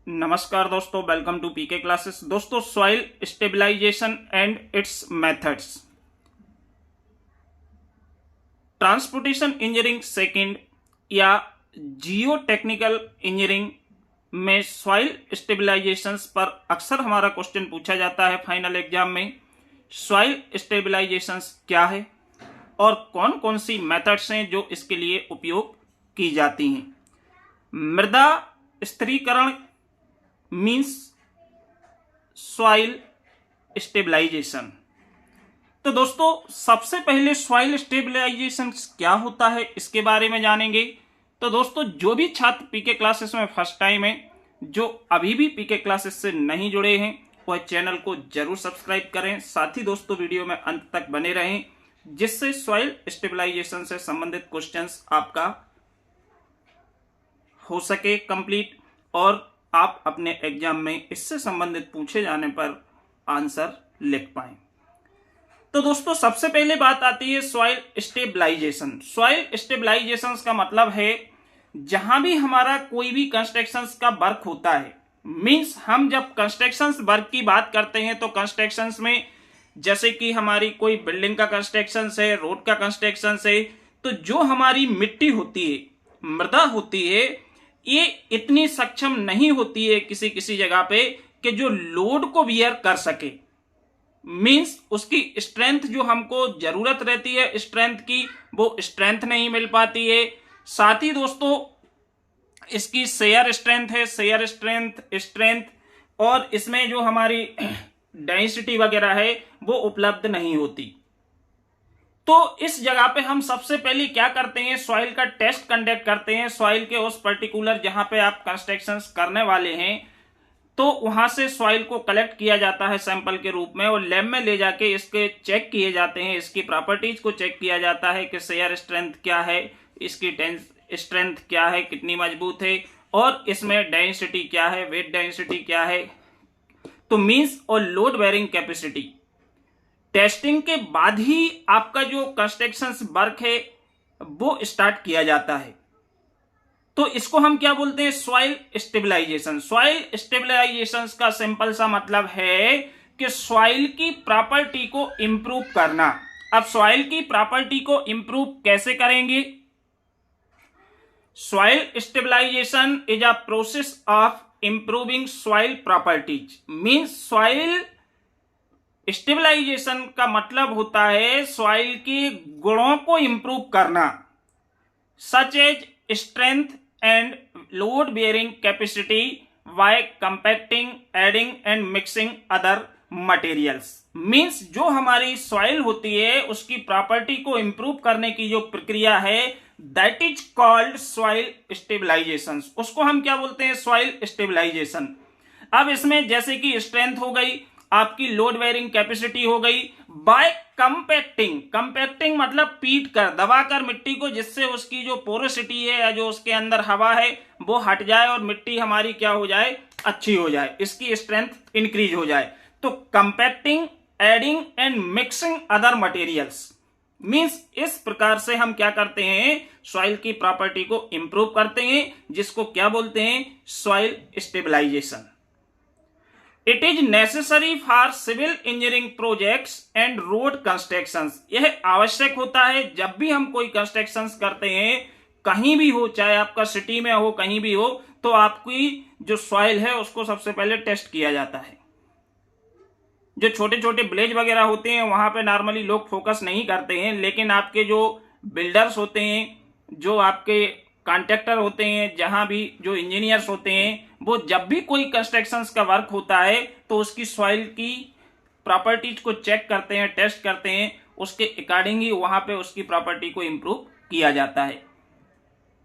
नमस्कार दोस्तों, welcome to PK classes. दोस्तों, soil stabilisation and its methods, transportation engineering second या जियो टेक्निकल इंजीनियरिंग में सॉइल स्टेबलाइजेशंस पर अक्सर हमारा क्वेश्चन पूछा जाता है फाइनल एग्जाम में। सॉइल स्टेबलाइजेशंस क्या है और कौन कौन सी मेथड्स हैं जो इसके लिए उपयोग की जाती हैं। मृदा स्थिरीकरण मीन्स सॉइल स्टेबलाइजेशन। तो दोस्तों, सबसे पहले सॉइल स्टेबलाइजेशन क्या होता है इसके बारे में जानेंगे। तो दोस्तों, जो भी छात्र पीके क्लासेस में फर्स्ट टाइम है, जो अभी भी पीके क्लासेस से नहीं जुड़े हैं, वह चैनल को जरूर सब्सक्राइब करें। साथ ही दोस्तों, वीडियो में अंत तक बने रहें, जिससे सॉइल स्टेबलाइजेशन से संबंधित क्वेश्चंस आपका हो सके कंप्लीट और आप अपने एग्जाम में इससे संबंधित पूछे जाने पर आंसर लिख पाएं। तो दोस्तों, सबसे पहले बात आती है सॉइल स्टेबलाइजेशन। सॉइल स्टेबलाइजेशन का मतलब है जहां भी हमारा कोई भी कंस्ट्रक्शन का वर्क होता है, मींस हम जब कंस्ट्रक्शन वर्क की बात करते हैं तो कंस्ट्रक्शन में जैसे कि हमारी कोई बिल्डिंग का कंस्ट्रक्शन है, रोड का कंस्ट्रक्शन है, तो जो हमारी मिट्टी होती है, मृदा होती है, ये इतनी सक्षम नहीं होती है किसी किसी जगह पे कि जो लोड को बियर कर सके। मींस उसकी स्ट्रेंथ जो हमको जरूरत रहती है स्ट्रेंथ की, वो स्ट्रेंथ नहीं मिल पाती है। साथ ही दोस्तों, इसकी शेयर स्ट्रेंथ है, शेयर स्ट्रेंथ और इसमें जो हमारी डेंसिटी वगैरह है वो उपलब्ध नहीं होती। तो इस जगह पे हम सबसे पहले क्या करते हैं, सॉइल का टेस्ट कंडक्ट करते हैं। सॉइल के उस पर्टिकुलर जहां पे आप कंस्ट्रक्शन करने वाले हैं, तो वहां से सॉइल को कलेक्ट किया जाता है सैंपल के रूप में और लैब में ले जाके इसके चेक किए जाते हैं। इसकी प्रॉपर्टीज को चेक किया जाता है कि शेयर स्ट्रेंथ क्या है, इसकी स्ट्रेंथ क्या है, कितनी मजबूत है, और इसमें डेंसिटी क्या है, वेट डेंसिटी क्या है, तो मींस और लोड बेयरिंग कैपेसिटी। टेस्टिंग के बाद ही आपका जो कंस्ट्रक्शन वर्क है वो स्टार्ट किया जाता है। तो इसको हम क्या बोलते हैं, सॉइल स्टेबलाइजेशन। सॉइल स्टेबलाइजेशन का सिंपल सा मतलब है कि सॉइल की प्रॉपर्टी को इंप्रूव करना। अब सॉइल की प्रॉपर्टी को इंप्रूव कैसे करेंगे? Soil stabilisation is a process of improving soil properties. Means soil stabilisation का मतलब होता है सॉइल के गुणों को इंप्रूव करना, such as strength and load bearing capacity by compacting, adding and mixing other materials. Means जो हमारी सॉइल होती है उसकी प्रॉपर्टी को इंप्रूव करने की जो प्रक्रिया है, that is called soil stabilisation. उसको हम क्या बोलते हैं, सॉइल स्टेबलाइजेशन। अब इसमें जैसे कि स्ट्रेंथ हो गई, आपकी लोड बेयरिंग कैपेसिटी हो गई, बाय कंपैक्टिंग। कंपैक्टिंग मतलब पीट कर, दबाकर मिट्टी को, जिससे उसकी जो पोरोसिटी है या जो उसके अंदर हवा है वो हट जाए और मिट्टी हमारी क्या हो जाए, अच्छी हो जाए, इसकी स्ट्रेंथ इंक्रीज हो जाए। तो compacting, adding and mixing other materials. Means इस प्रकार से हम क्या करते हैं, सॉइल की प्रॉपर्टी को इंप्रूव करते हैं, जिसको क्या बोलते हैं, soil stabilisation. It is necessary for civil engineering projects and road construction. यह आवश्यक होता है जब भी हम कोई कंस्ट्रक्शन करते हैं, कहीं भी हो, चाहे आपका सिटी में हो, कहीं भी हो, तो आपकी जो सॉइल है उसको सबसे पहले टेस्ट किया जाता है। जो छोटे छोटे विलेज वगैरह होते हैं वहां पे नॉर्मली लोग फोकस नहीं करते हैं, लेकिन आपके जो बिल्डर्स होते हैं, जो आपके कॉन्ट्रैक्टर होते हैं, जहां भी जो इंजीनियर्स होते हैं, वो जब भी कोई कंस्ट्रक्शन का वर्क होता है तो उसकी सॉइल की प्रॉपर्टीज को चेक करते हैं, टेस्ट करते हैं, उसके अकॉर्डिंग ही वहां पे उसकी प्रॉपर्टी को इंप्रूव किया जाता है।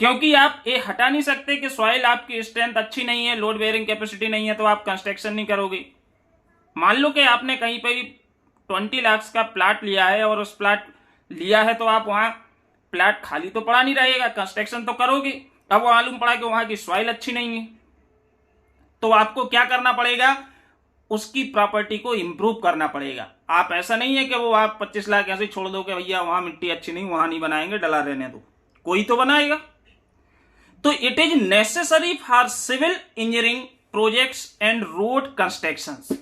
क्योंकि आप ये हटा नहीं सकते कि सॉइल आपकी स्ट्रेंथ अच्छी नहीं है, लोड बेयरिंग कैपेसिटी नहीं है, तो आप कंस्ट्रक्शन नहीं करोगे। मान लो कि आपने कहीं पर 20 लाख का प्लाट लिया है और उस प्लाट लिया है तो आप वहां प्लाट खाली तो पड़ा नहीं रहेगा, कंस्ट्रक्शन तो करोगे। अब वो मालूम पड़ा कि वहां की सॉइल अच्छी नहीं है, तो आपको क्या करना पड़ेगा, उसकी प्रॉपर्टी को इंप्रूव करना पड़ेगा। आप ऐसा नहीं है कि वो आप 25 लाख ऐसे छोड़ दो कि भैया वहां मिट्टी अच्छी नहीं, वहां नहीं बनाएंगे, डला रहने दो, कोई तो बनाएगा। तो it is necessary for civil engineering projects and road constructions.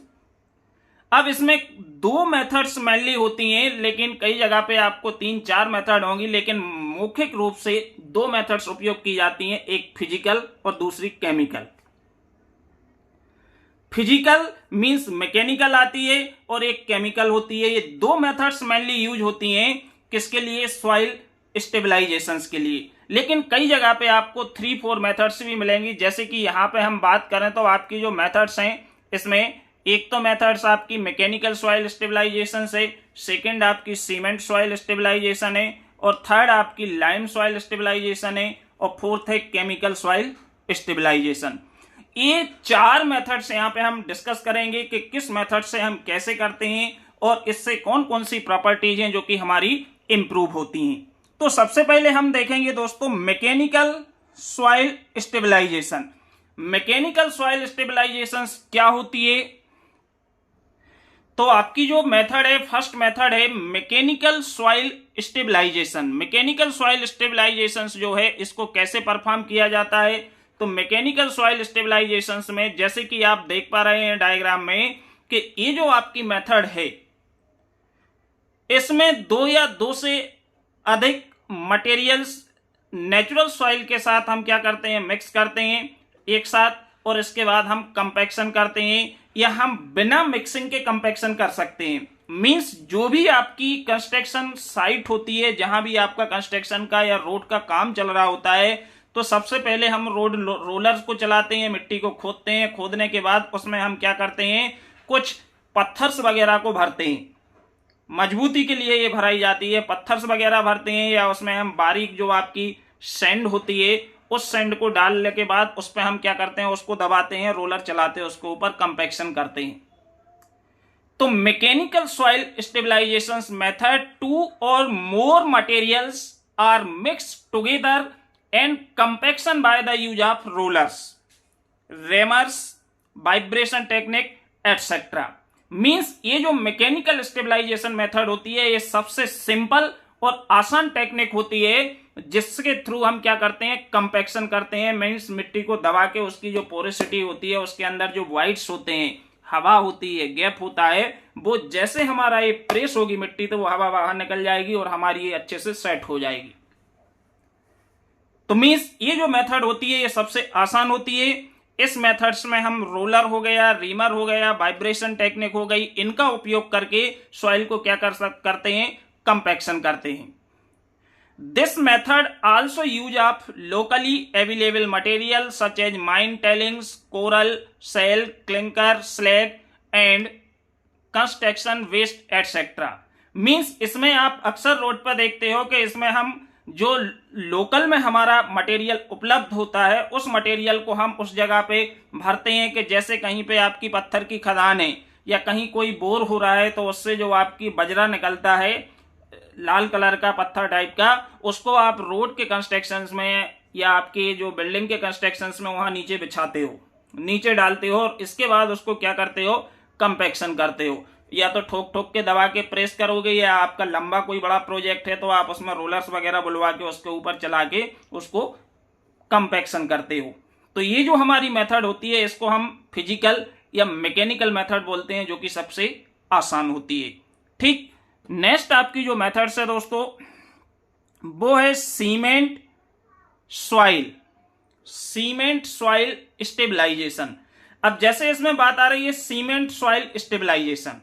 अब इसमें दो मेथड्स मेनली होती हैं, लेकिन कई जगह पे आपको 3-4 मेथड होंगी, लेकिन मौखिक रूप से दो मेथड्स उपयोग की जाती हैं, एक फिजिकल और दूसरी केमिकल। फिजिकल मींस मैकेनिकल आती है और एक केमिकल होती है। ये दो मेथड्स मेनली यूज होती हैं किसके लिए? सॉइल स्टेबलाइजेशंस के लिए। लेकिन कई जगह पे आपको 3-4 मेथड्स भी मिलेंगी। जैसे कि यहां पे हम बात करें तो आपकी जो मेथड्स हैं इसमें एक तो मेथड्स आपकी मैकेनिकल सॉइल स्टेबलाइजेशन है, सेकंड आपकी सीमेंट सॉइल स्टेबलाइजेशन है, और थर्ड आपकी लाइम सॉइल स्टेबलाइजेशन है, और फोर्थ है केमिकल सॉइल स्टेबलाइजेशन। ये 4 मेथड्स यहां पे हम डिस्कस करेंगे कि किस मेथड से हम कैसे करते हैं और इससे कौन कौन सी प्रॉपर्टीज हैं जो कि हमारी इंप्रूव होती हैं। तो सबसे पहले हम देखेंगे दोस्तों mechanical soil stabilisation. Mechanical soil stabilisation क्या होती है? तो आपकी जो मेथड है, फर्स्ट मेथड है mechanical soil stabilisation. Mechanical soil stabilisation जो है इसको कैसे परफॉर्म किया जाता है? तो मैकेनिकल सॉइल स्टेबलाइजेशन में जैसे कि आप देख पा रहे हैं डायग्राम में कि ये जो आपकी मेथड है इसमें 2 या 2 से अधिक मटेरियल्स नेचुरल सॉइल के साथ हम क्या करते हैं? मिक्स करते हैं एक साथ, और इसके बाद हम कंपैक्शन करते हैं, या हम बिना मिक्सिंग के कंपैक्शन कर सकते हैं। मींस जो भी आपकी कंस्ट्रक्शन साइट होती है, जहां भी आपका कंस्ट्रक्शन का या रोड का काम चल रहा होता है, तो सबसे पहले हम रोड रोलर्स को चलाते हैं, मिट्टी को खोदते हैं, खोदने के बाद उसमें हम क्या करते हैं? कुछ पत्थर्स वगैरह को भरते हैं, मजबूती के लिए ये भराई जाती है, पत्थर्स वगैरह भरते हैं, या उसमें हम बारीक जो आपकी सैंड होती है उस सैंड को डालने के बाद उस पर हम क्या करते हैं? उसको दबाते हैं, रोलर चलाते हैं, उसको ऊपर कंपैक्शन करते हैं। तो mechanical soil stabilization method 2 or more materials are mixed together and compaction by the use of rollers, rammers, vibration technique etcetera. Means ये जो मैकेनिकल स्टेबलाइजेशन मेथड होती है ये सबसे सिंपल और आसान टेक्निक होती है, जिसके थ्रू हम क्या करते हैं? कंपैक्शन करते हैं। मींस मिट्टी को दबा के उसकी जो पोरोसिटी होती है, उसके अंदर जो वॉइड्स होते हैं, हवा होती है, गैप होता है, वो जैसे हमारा ये प्रेस होगी मिट्टी तो वो हवा बाहर निकल जाएगी और हमारी ये अच्छे से सेट हो जाएगी। तो मींस ये जो मेथड होती है ये सबसे आसान होती है। इस मेथड्स में हम रोलर हो गया, रीमर हो गया, वाइब्रेशन टेक्निक हो गई, इनका उपयोग करके सॉइल को क्या करते हैं? कंपैक्शन करते हैं। This method also use of locally available material such as mine tailings, coral, shale, clinker, slag and construction waste etcetera. Means इसमें आप अक्सर रोड पर देखते हो कि इसमें हम जो लोकल में हमारा मटेरियल उपलब्ध होता है उस मटेरियल को हम उस जगह पे भरते हैं कि जैसे कहीं पे आपकी पत्थर की खदान है या कहीं कोई बोर हो रहा है तो उससे जो आपकी बजरा निकलता है लाल कलर का पत्थर टाइप का, उसको आप रोड के कंस्ट्रक्शंस में या आपके जो बिल्डिंग के कंस्ट्रक्शंस में वहां नीचे बिछाते हो, नीचे डालते हो, और इसके बाद उसको क्या करते हो? कंपैक्शन करते हो। या तो ठोक ठोक के दबा के प्रेस करोगे, या आपका लंबा कोई बड़ा प्रोजेक्ट है तो आप उसमें रोलर्स वगैरह बुलवा के उसके ऊपर चला के उसको कंपैक्शन करते हो। तो ये जो हमारी मेथड होती है इसको हम फिजिकल या मैकेनिकल मेथड बोलते हैं, जो कि सबसे आसान होती है। ठीक, नेक्स्ट आपकी जो मेथड्स है दोस्तों वो है cement soil, cement soil stabilisation. अब जैसे इसमें बात आ रही है सीमेंट सॉइल स्टेबलाइजेशन,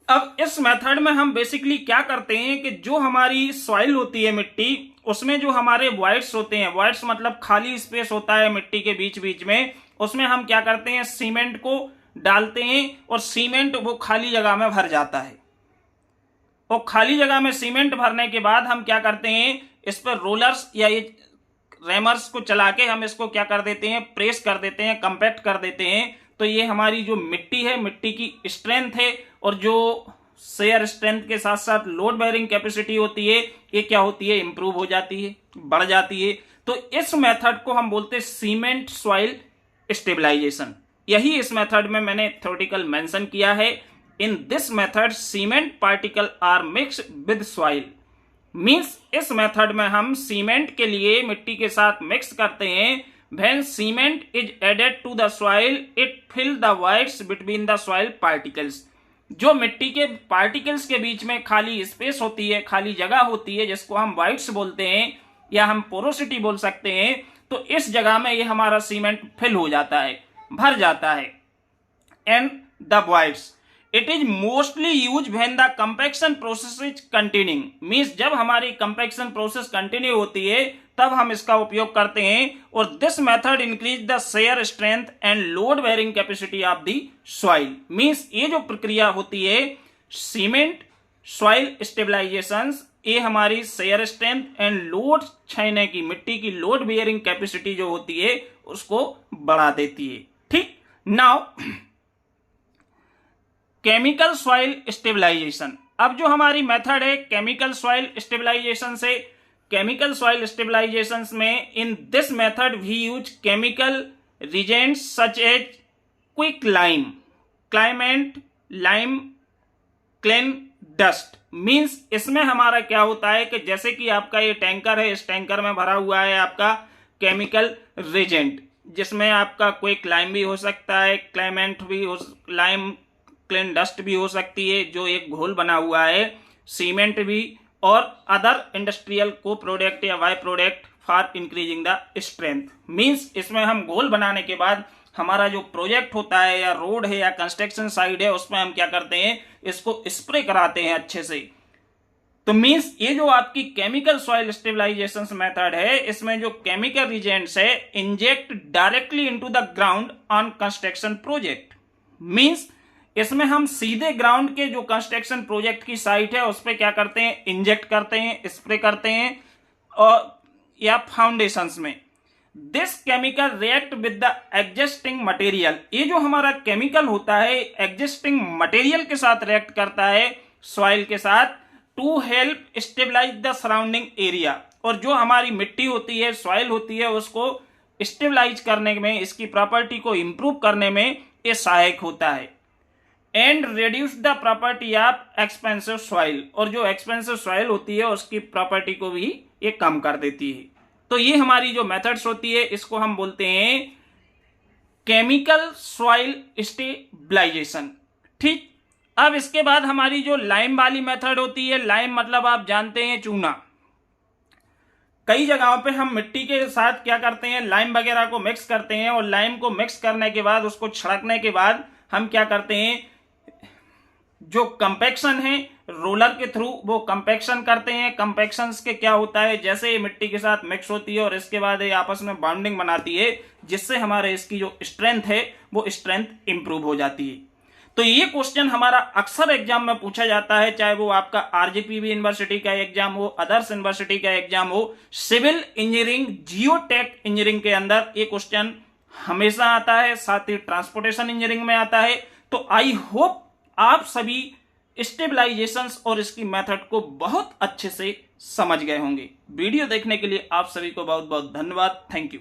अब इस मेथड में हम बेसिकली क्या करते हैं कि जो हमारी सॉइल होती है मिट्टी, उसमें जो हमारे वॉइड्स होते हैं, वॉइड्स मतलब खाली स्पेस होता है मिट्टी के बीच बीच में, उसमें हम क्या करते हैं? सीमेंट को डालते हैं और सीमेंट वो खाली जगह में भर जाता है। और खाली जगह में सीमेंट भरने के बाद हम क्या करते हैं? इस पर रोलर्स या ये रेमर्स को चला के हम इसको क्या कर देते हैं? प्रेस कर देते हैं, कंपैक्ट कर देते हैं। तो ये हमारी जो मिट्टी है, मिट्टी की स्ट्रेंथ है और जो शेयर स्ट्रेंथ के साथ साथ लोड बेयरिंग कैपेसिटी होती है, ये क्या होती है? इंप्रूव हो जाती है, बढ़ जाती है। तो इस मेथड को हम बोलते हैं सीमेंट सॉइल स्टेबलाइजेशन। यही इस मेथड में मैंने थ्योरेटिकल मेंशन किया है। In this method cement particle are mixed with soil. Means इस मेथड में हम सीमेंट के लिए मिट्टी के साथ मिक्स करते हैं when cement is added to the soil it fill the voids between the soil particles. जो मिट्टी के पार्टिकल्स के बीच में खाली स्पेस होती है, खाली जगह होती है, जिसको हम वॉइड्स बोलते हैं या हम पोरोसिटी बोल सकते हैं, तो इस जगह में ये हमारा सीमेंट फिल हो जाता है, भर जाता है। And the voids it is mostly use when the compaction process is continuing, means जब हमारी कंपैक्शन प्रोसेस कंटिन्यू होती है तब हम इसका उपयोग करते हैं। और this method increase the shear strength and load bearing capacity of the soil, means ये जो प्रक्रिया होती है सीमेंट सॉइल स्टेबलाइजेशन, ये हमारी शेयर स्ट्रेंथ एंड लोड छाने की, मिट्टी की लोड बेयरिंग कैपेसिटी जो होती है उसको बढ़ा देती है। ठीक, नाउ केमिकल सॉइल स्टेबलाइजेशन। अब जो हमारी मेथड है केमिकल सॉइल स्टेबलाइजेशन से, केमिकल सॉइल स्टेबलाइजेशन में in this method we use chemical reagents such as quick lime, क्लाइमेंट लाइम, क्लेन डस्ट। मींस इसमें हमारा क्या होता है कि जैसे कि आपका ये टैंकर है, इस टैंकर में भरा हुआ है आपका केमिकल रिजेंट, जिसमें आपका क्विक लाइम भी हो सकता है, क्लाइमेंट भी हो, लाइम क्लेन डस्ट भी हो सकती है, जो एक घोल बना हुआ है, सीमेंट भी, और अदर इंडस्ट्रियल को प्रोडक्ट या by product for increasing the strength. Means इसमें हम घोल बनाने के बाद हमारा जो प्रोजेक्ट होता है या रोड है या कंस्ट्रक्शन साइड है उसमें हम क्या करते हैं, इसको स्प्रे कराते हैं अच्छे से। तो मींस ये जो आपकी केमिकल सॉइल स्टेबलाइजेशन मेथड है, इसमें जो केमिकल रिजेंट्स है inject directly into the ground on construction project. Means इसमें हम सीधे ग्राउंड के जो कंस्ट्रक्शन प्रोजेक्ट की साइट है उस पर क्या करते हैं, इंजेक्ट करते हैं, स्प्रे करते हैं, और या फाउंडेशंस में। This chemical react with the existing material, ये जो हमारा केमिकल होता है एग्जिस्टिंग मटेरियल के साथ रिएक्ट करता है सॉइल के साथ, to help stabilise the surrounding area. और जो हमारी मिट्टी होती है, सॉइल होती है, उसको स्टेबलाइज करने में, इसकी प्रॉपर्टी को इंप्रूव करने में ये सहायक होता है। And reduce the property of expensive soil, और जो एक्सपेंसिव सॉइल होती है उसकी प्रॉपर्टी को भी ये कम कर देती है। तो ये हमारी जो मेथड्स होती है इसको हम बोलते हैं केमिकल सॉइल स्टेबलाइजेशन। ठीक, अब इसके बाद हमारी जो लाइम वाली मेथड होती है, लाइम मतलब आप जानते हैं चूना। कई जगहों पे हम मिट्टी के साथ क्या करते हैं, लाइम वगैरह को मिक्स करते हैं, और लाइम को मिक्स करने के बाद उसको छिड़कने के बाद हम क्या करते हैं, जो कंपैक्शन है रोलर के थ्रू वो कंपैक्शन करते हैं। कंपैक्शन के क्या होता है, जैसे ये मिट्टी के साथ मिक्स होती है और इसके बाद ये आपस में बॉन्डिंग बनाती है, जिससे हमारे इसकी जो स्ट्रेंथ है वो स्ट्रेंथ इंप्रूव हो जाती है। तो ये क्वेश्चन हमारा अक्सर एग्जाम में पूछा जाता है, चाहे वो आपका आरजीपीवी यूनिवर्सिटी का एग्जाम हो, अदर्स यूनिवर्सिटी का एग्जाम हो, सिविल इंजीनियरिंग, जियोटेक इंजीनियरिंग के अंदर ये क्वेश्चन हमेशा आता है, साथ ही ट्रांसपोर्टेशन इंजीनियरिंग में आता है। तो आई होप आप सभी स्टेबलाइजेशंस और इसकी मेथड को बहुत अच्छे से समझ गए होंगे। वीडियो देखने के लिए आप सभी को बहुत बहुत धन्यवाद। Thank you.